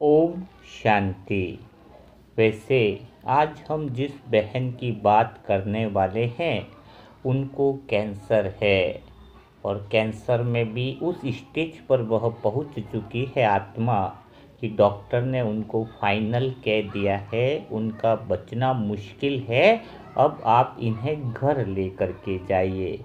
ओम शांति। वैसे आज हम जिस बहन की बात करने वाले हैं उनको कैंसर है और कैंसर में भी उस स्टेज पर वह पहुंच चुकी है आत्मा कि डॉक्टर ने उनको फाइनल कह दिया है उनका बचना मुश्किल है। अब आप इन्हें घर लेकर के जाइए।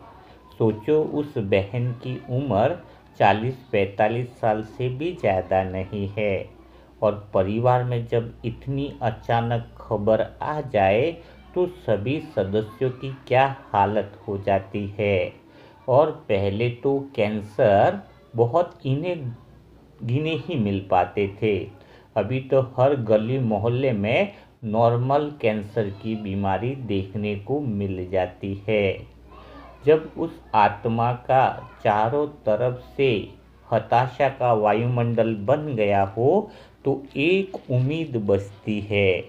सोचो उस बहन की उम्र 40-45 साल से भी ज़्यादा नहीं है और परिवार में जब इतनी अचानक खबर आ जाए तो सभी सदस्यों की क्या हालत हो जाती है। और पहले तो कैंसर बहुत इन्हें गिने ही मिल पाते थे। अभी तो हर गली मोहल्ले में नॉर्मल कैंसर की बीमारी देखने को मिल जाती है। जब उस आत्मा का चारों तरफ से हताशा का वायुमंडल बन गया हो तो एक उम्मीद बचती है।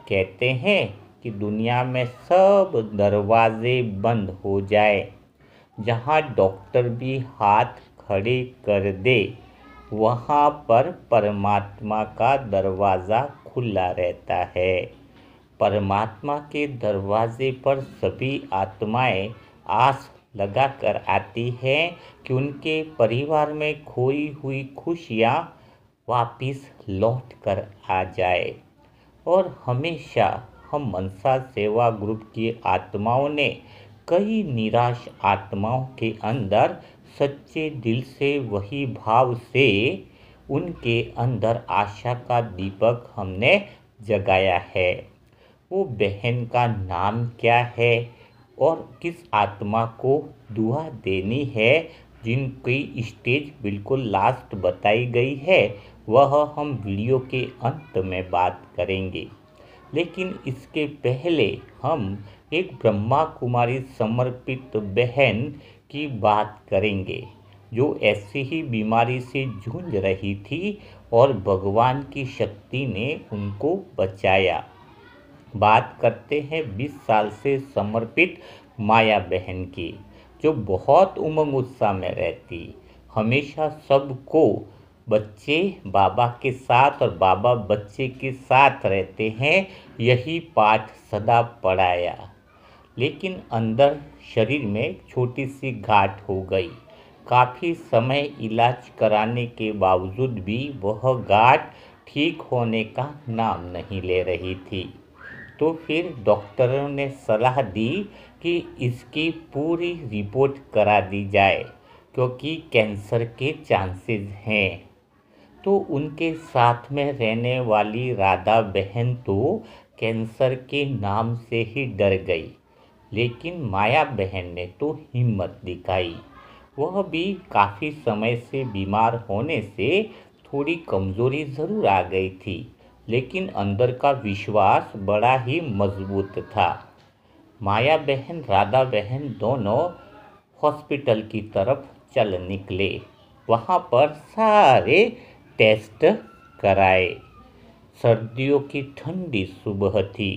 कहते हैं कि दुनिया में सब दरवाजे बंद हो जाए, जहां डॉक्टर भी हाथ खड़े कर दे वहां पर परमात्मा का दरवाज़ा खुला रहता है। परमात्मा के दरवाजे पर सभी आत्माएं आस लगाकर आती हैं कि उनके परिवार में खोई हुई खुशियां वापिस लौट कर आ जाए। और हमेशा हम मनसा सेवा ग्रुप की आत्माओं ने कई निराश आत्माओं के अंदर सच्चे दिल से वही भाव से उनके अंदर आशा का दीपक हमने जगाया है। वो बहन का नाम क्या है और किस आत्मा को दुआ देनी है, जिनकी स्टेज बिल्कुल लास्ट बताई गई है, वह हम वीडियो के अंत में बात करेंगे। लेकिन इसके पहले हम एक ब्रह्मा कुमारी समर्पित बहन की बात करेंगे जो ऐसी ही बीमारी से जूझ रही थी और भगवान की शक्ति ने उनको बचाया। बात करते हैं 20 साल से समर्पित माया बहन की, जो बहुत उमंग उत्साह में रहती, हमेशा सबको बच्चे बाबा के साथ और बाबा बच्चे के साथ रहते हैं यही पाठ सदा पढ़ाया। लेकिन अंदर शरीर में छोटी सी गांठ हो गई। काफ़ी समय इलाज कराने के बावजूद भी वह गांठ ठीक होने का नाम नहीं ले रही थी। तो फिर डॉक्टरों ने सलाह दी कि इसकी पूरी रिपोर्ट करा दी जाए क्योंकि कैंसर के चांसेस हैं। तो उनके साथ में रहने वाली राधा बहन तो कैंसर के नाम से ही डर गई, लेकिन माया बहन ने तो हिम्मत दिखाई। वह भी काफ़ी समय से बीमार होने से थोड़ी कमज़ोरी ज़रूर आ गई थी, लेकिन अंदर का विश्वास बड़ा ही मजबूत था। माया बहन राधा बहन दोनों हॉस्पिटल की तरफ चल निकले। वहाँ पर सारे टेस्ट कराए। सर्दियों की ठंडी सुबह थी।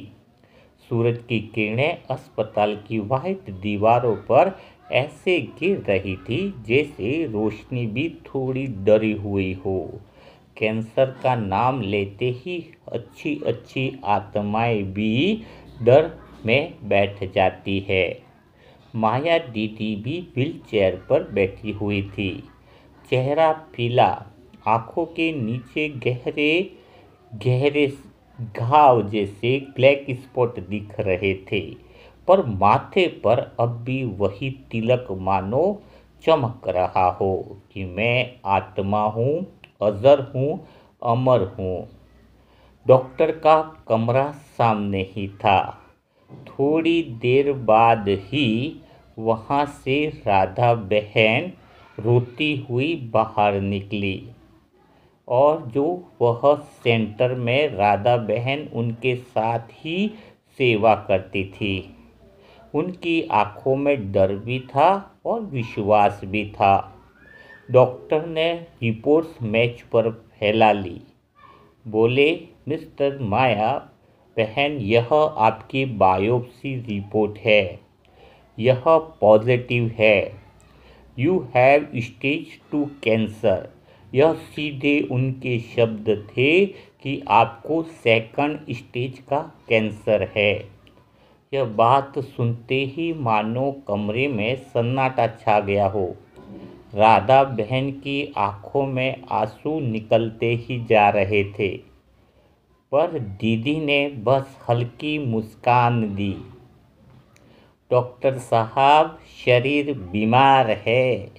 सूरज की किरणें अस्पताल की वाइट दीवारों पर ऐसे गिर रही थी जैसे रोशनी भी थोड़ी डरी हुई हो। कैंसर का नाम लेते ही अच्छी अच्छी आत्माएं भी डर में बैठ जाती है। माया दीदी भी व्हीलचेयर पर बैठी हुई थी। चेहरा पीला, आंखों के नीचे गहरे गहरे घाव जैसे ब्लैक स्पॉट दिख रहे थे, पर माथे पर अब भी वही तिलक मानो चमक रहा हो कि मैं आत्मा हूँ, अजर हूँ, अमर हूँ। डॉक्टर का कमरा सामने ही था। थोड़ी देर बाद ही वहाँ से राधा बहन रोती हुई बाहर निकली और जो वह सेंटर में राधा बहन उनके साथ ही सेवा करती थी। उनकी आंखों में डर भी था और विश्वास भी था। डॉक्टर ने रिपोर्ट्स मेज पर फैला ली। बोले, मिस्टर माया बहन, यह आपकी बायोप्सी रिपोर्ट है। यह पॉजिटिव है। You have stage 2 cancer. यह सीधे उनके शब्द थे कि आपको सेकंड स्टेज का कैंसर है। यह बात सुनते ही मानो कमरे में सन्नाटा छा गया हो। राधा बहन की आंखों में आंसू निकलते ही जा रहे थे, पर दीदी ने बस हल्की मुस्कान दी। डॉक्टर साहब, शरीर बीमार है,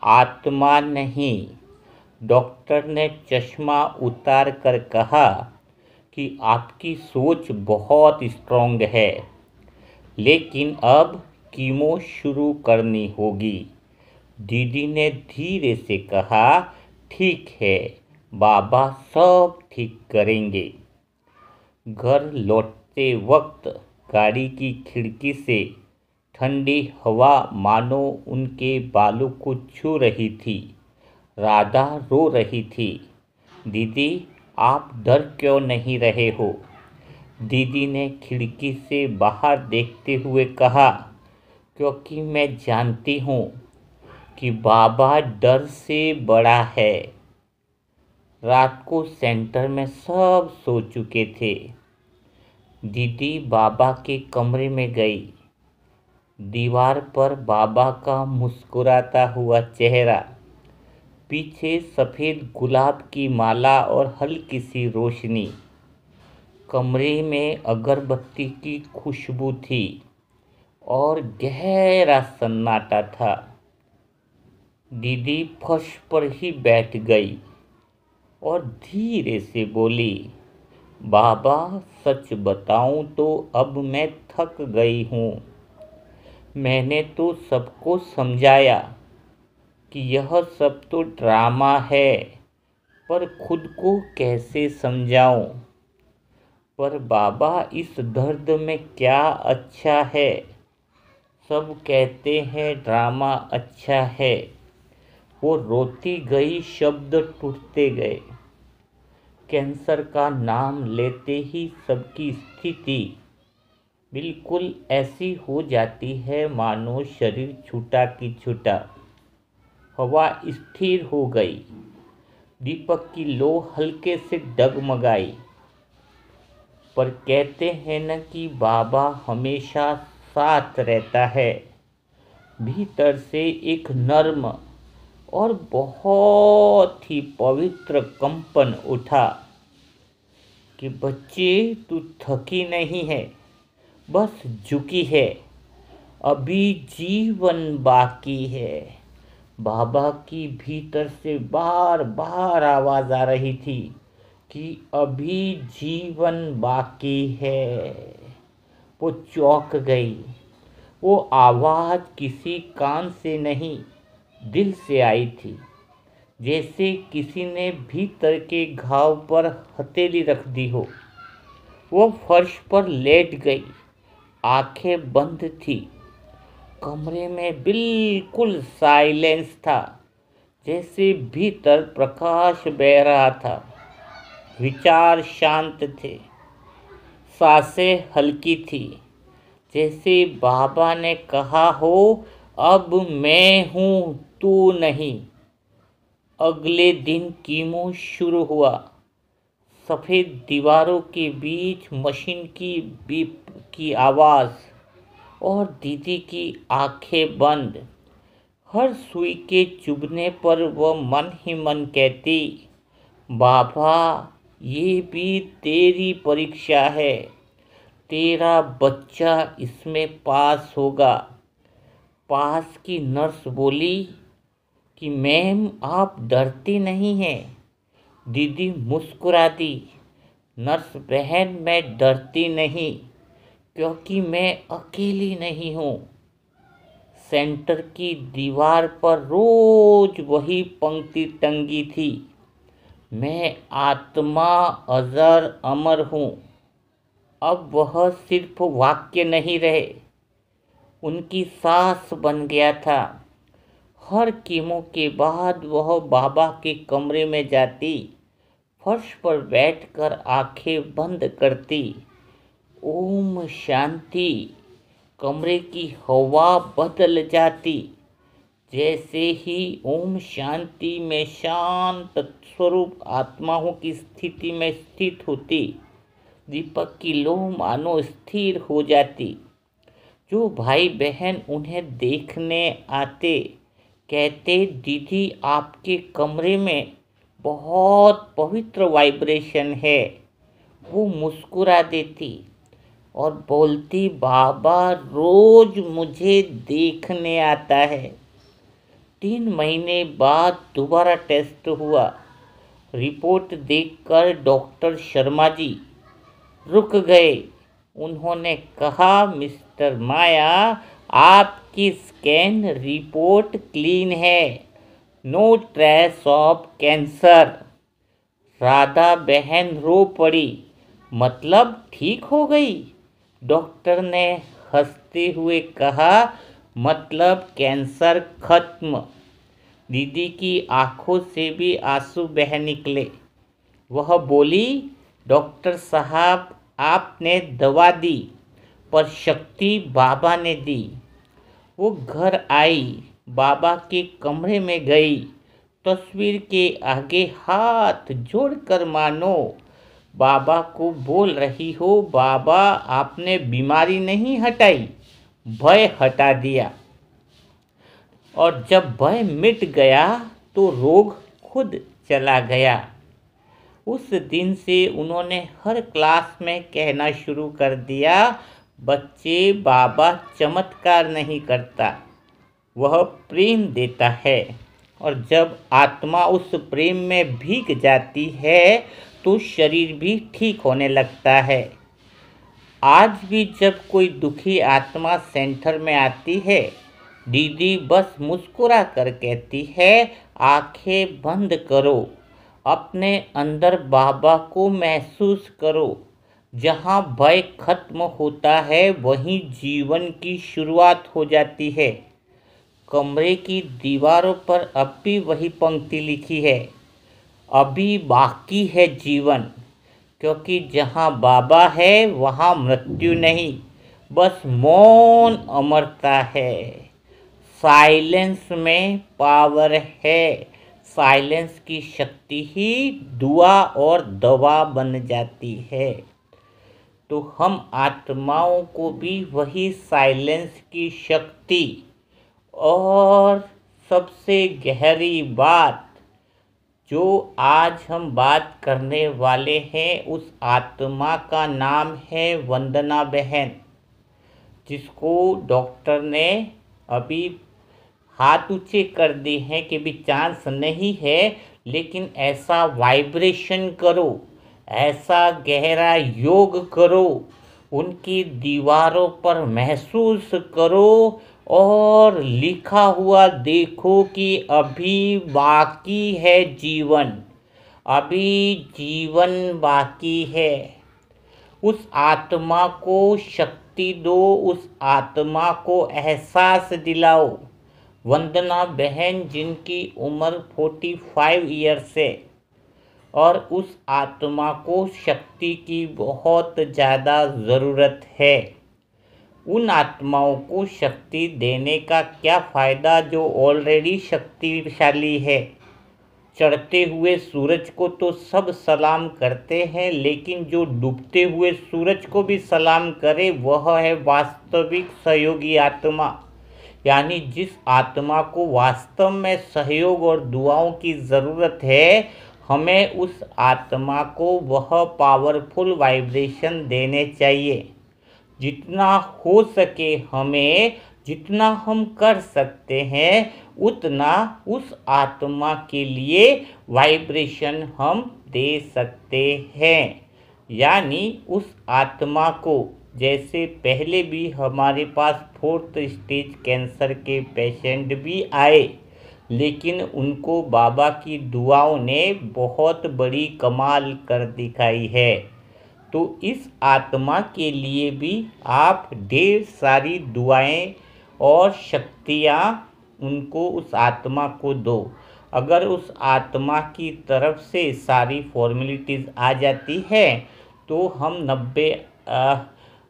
आत्मा नहीं। डॉक्टर ने चश्मा उतार कर कहा कि आपकी सोच बहुत स्ट्रॉन्ग है, लेकिन अब कीमो शुरू करनी होगी। दीदी ने धीरे से कहा, ठीक है, बाबा सब ठीक करेंगे। घर लौटते वक्त गाड़ी की खिड़की से ठंडी हवा मानो उनके बालों को छू रही थी। राधा रो रही थी। दीदी, आप डर क्यों नहीं रहे हो? दीदी ने खिड़की से बाहर देखते हुए कहा, क्योंकि मैं जानती हूँ कि बाबा डर से बड़ा है। रात को सेंटर में सब सो चुके थे। दीदी बाबा के कमरे में गई। दीवार पर बाबा का मुस्कुराता हुआ चेहरा, पीछे सफ़ेद गुलाब की माला और हल्की सी रोशनी। कमरे में अगरबत्ती की खुशबू थी और गहरा सन्नाटा था। दीदी फर्श पर ही बैठ गई और धीरे से बोली, बाबा, सच बताऊं तो अब मैं थक गई हूँ। मैंने तो सबको समझाया कि यह सब तो ड्रामा है, पर खुद को कैसे समझाऊं? पर बाबा, इस दर्द में क्या अच्छा है? सब कहते हैं ड्रामा अच्छा है। वो रोती गई, शब्द टूटते गए। कैंसर का नाम लेते ही सबकी स्थिति बिल्कुल ऐसी हो जाती है मानो शरीर छूटा की छूटा। हवा स्थिर हो गई। दीपक की लो हल्के से डगमगाई। पर कहते हैं न कि बाबा हमेशा साथ रहता है। भीतर से एक नर्म और बहुत ही पवित्र कंपन उठा कि बच्चे, तू थकी नहीं है, बस झुकी है। अभी जीवन बाकी है। बाबा की भीतर से बार बार आवाज आ रही थी कि अभी जीवन बाकी है। वो चौंक गई। वो आवाज किसी कान से नहीं, दिल से आई थी, जैसे किसी ने भीतर के घाव पर हथेली रख दी हो। वो फर्श पर लेट गई, आंखें बंद थी। कमरे में बिल्कुल साइलेंस था, जैसे भीतर प्रकाश बह रहा था। विचार शांत थे, सांसें हल्की थी, जैसे बाबा ने कहा हो, अब मैं हूँ, तू नहीं। अगले दिन कीमो शुरू हुआ। सफ़ेद दीवारों के बीच मशीन की बीप की आवाज़ और दीदी की आंखें बंद। हर सुई के चुभने पर वह मन ही मन कहती, बाबा, ये भी तेरी परीक्षा है। तेरा बच्चा इसमें पास होगा। पास की नर्स बोली कि मैम, आप डरती नहीं हैं? दीदी मुस्कुरा दी। नर्स बहन, मैं डरती नहीं, क्योंकि मैं अकेली नहीं हूँ। सेंटर की दीवार पर रोज वही पंक्ति टंगी थी, मैं आत्मा अजर अमर हूँ। अब वह सिर्फ वाक्य नहीं रहे, उनकी सांस बन गया था। हर कीमो के बाद वह बाबा के कमरे में जाती, फर्श पर बैठकर आंखें बंद करती। ओम शांति। कमरे की हवा बदल जाती। जैसे ही ओम शांति में शांत स्वरूप आत्माओं की स्थिति में स्थित होती, दीपक की लौ मानो स्थिर हो जाती। जो भाई बहन उन्हें देखने आते कहते, दीदी आपके कमरे में बहुत पवित्र वाइब्रेशन है। वो मुस्कुरा देती और बोलती, बाबा रोज मुझे देखने आता है। 3 महीने बाद दोबारा टेस्ट हुआ। रिपोर्ट देखकर डॉक्टर शर्मा जी रुक गए। उन्होंने कहा, मिस्टर माया, आपकी स्कैन रिपोर्ट क्लीन है, no trace of cancer. Radha बहन रो पड़ी। मतलब ठीक हो गई? डॉक्टर ने हंसते हुए कहा, मतलब कैंसर खत्म। दीदी की आंखों से भी आंसू बह निकले। वह बोली, डॉक्टर साहब आपने दवा दी पर शक्ति बाबा ने दी। वो घर आई, बाबा के कमरे में गई, तस्वीर के आगे हाथ जोड़कर मानो बाबा को बोल रही हो, बाबा आपने बीमारी नहीं हटाई, भय हटा दिया। और जब भय मिट गया तो रोग खुद चला गया। उस दिन से उन्होंने हर क्लास में कहना शुरू कर दिया, बच्चे, बाबा चमत्कार नहीं करता, वह प्रेम देता है। और जब आत्मा उस प्रेम में भीग जाती है तो शरीर भी ठीक होने लगता है। आज भी जब कोई दुखी आत्मा सेंटर में आती है, दीदी बस मुस्कुरा कर कहती है, आंखें बंद करो, अपने अंदर बाबा को महसूस करो। जहाँ भय खत्म होता है वहीं जीवन की शुरुआत हो जाती है। कमरे की दीवारों पर अब भी वही पंक्ति लिखी है, अभी बाकी है जीवन, क्योंकि जहाँ बाबा है वहाँ मृत्यु नहीं, बस मौन अमरता है। साइलेंस में पावर है। साइलेंस की शक्ति ही दुआ और दवा बन जाती है। तो हम आत्माओं को भी वही साइलेंस की शक्ति, और सबसे गहरी बात जो आज हम बात करने वाले हैं, उस आत्मा का नाम है वंदना बहन, जिसको डॉक्टर ने अभी हाथ ऊंचे कर दिए हैं कि भी चांस नहीं है, लेकिन ऐसा वाइब्रेशन करो, ऐसा गहरा योग करो, उनकी दीवारों पर महसूस करो और लिखा हुआ देखो कि अभी बाकी है जीवन, अभी जीवन बाकी है। उस आत्मा को शक्ति दो, उस आत्मा को एहसास दिलाओ। वंदना बहन जिनकी उम्र 45 ईयर्स है, और उस आत्मा को शक्ति की बहुत ज़्यादा ज़रूरत है। उन आत्माओं को शक्ति देने का क्या फ़ायदा जो ऑलरेडी शक्तिशाली है। चढ़ते हुए सूरज को तो सब सलाम करते हैं, लेकिन जो डूबते हुए सूरज को भी सलाम करे वह है वास्तविक सहयोगी आत्मा। यानी जिस आत्मा को वास्तव में सहयोग और दुआओं की ज़रूरत है, हमें उस आत्मा को वह पावरफुल वाइब्रेशन देने चाहिए। जितना हो सके हमें, जितना हम कर सकते हैं, उतना उस आत्मा के लिए वाइब्रेशन हम दे सकते हैं। यानी उस आत्मा को, जैसे पहले भी हमारे पास 4th स्टेज कैंसर के पेशेंट भी आए, लेकिन उनको बाबा की दुआओं ने बहुत बड़ी कमाल कर दिखाई है। तो इस आत्मा के लिए भी आप ढेर सारी दुआएं और शक्तियाँ उनको, उस आत्मा को दो। अगर उस आत्मा की तरफ से सारी फॉर्मेलिटीज़ आ जाती है तो हम 90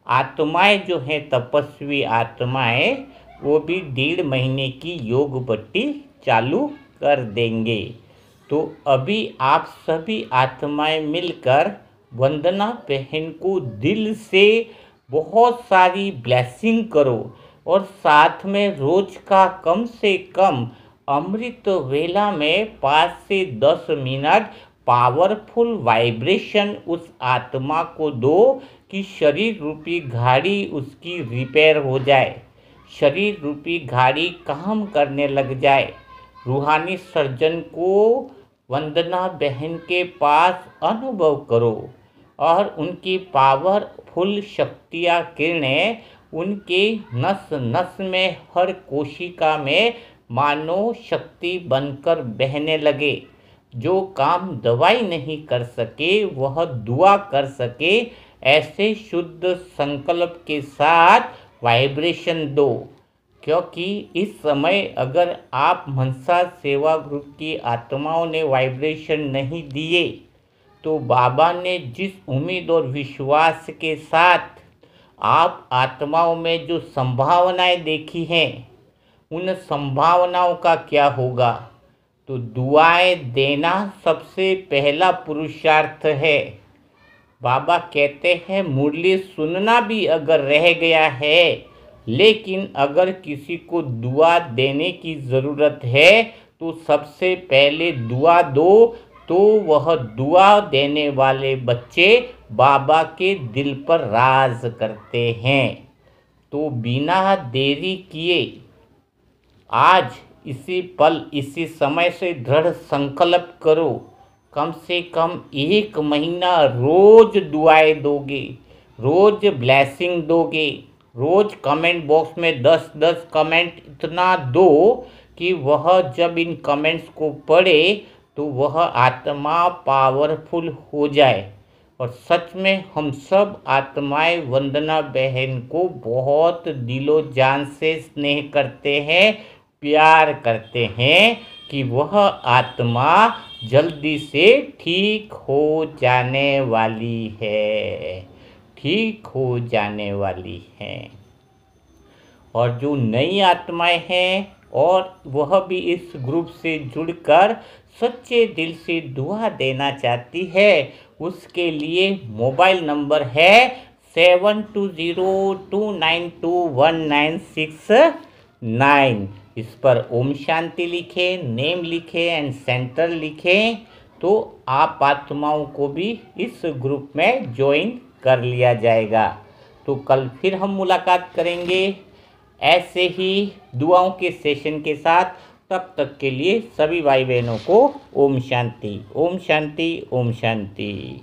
आत्माएं जो हैं, तपस्वी आत्माएं, वो भी 1.5 महीने की योग पट्टी चालू कर देंगे। तो अभी आप सभी आत्माएं मिलकर वंदना बहन को दिल से बहुत सारी ब्लेसिंग करो और साथ में रोज का कम से कम अमृत वेला में 5 से 10 मिनट पावरफुल वाइब्रेशन उस आत्मा को दो कि शरीर रूपी घड़ी उसकी रिपेयर हो जाए, शरीर रूपी घड़ी काम करने लग जाए। रूहानी सर्जन को वंदना बहन के पास अनुभव करो और उनकी पावरफुल शक्तियाँ किरणें उनके नस नस में हर कोशिका में मानो शक्ति बनकर बहने लगे। जो काम दवाई नहीं कर सके वह दुआ कर सके, ऐसे शुद्ध संकल्प के साथ वाइब्रेशन दो। क्योंकि इस समय अगर आप मनसा सेवा ग्रुप की आत्माओं ने वाइब्रेशन नहीं दिए तो बाबा ने जिस उम्मीद और विश्वास के साथ आप आत्माओं में जो संभावनाएं देखी हैं उन संभावनाओं का क्या होगा। तो दुआएं देना सबसे पहला पुरुषार्थ है। बाबा कहते हैं मुरली सुनना भी अगर रह गया है, लेकिन अगर किसी को दुआ देने की ज़रूरत है तो सबसे पहले दुआ दो, तो वह दुआ देने वाले बच्चे बाबा के दिल पर राज करते हैं। तो बिना देरी किए आज इसी पल इसी समय से दृढ़ संकल्प करो। कम से कम 1 महीना रोज दुआएं दोगे, रोज ब्लेसिंग दोगे, रोज कमेंट बॉक्स में 10-10 कमेंट इतना दो कि वह जब इन कमेंट्स को पढ़े तो वह आत्मा पावरफुल हो जाए। और सच में हम सब आत्माएं वंदना बहन को बहुत दिलो जान से स्नेह करते हैं, प्यार करते हैं कि वह आत्मा जल्दी से ठीक हो जाने वाली है, ठीक हो जाने वाली है। और जो नई आत्माएं हैं और वह भी इस ग्रुप से जुड़कर सच्चे दिल से दुआ देना चाहती है, उसके लिए मोबाइल नंबर है 7202921969। इस पर ओम शांति लिखें, नेम लिखें एंड सेंटर लिखें, तो आप आत्माओं को भी इस ग्रुप में ज्वाइन कर लिया जाएगा। तो कल फिर हम मुलाकात करेंगे ऐसे ही दुआओं के सेशन के साथ। तब तक के लिए सभी भाई बहनों को ओम शांति, ओम शांति, ओम शांति।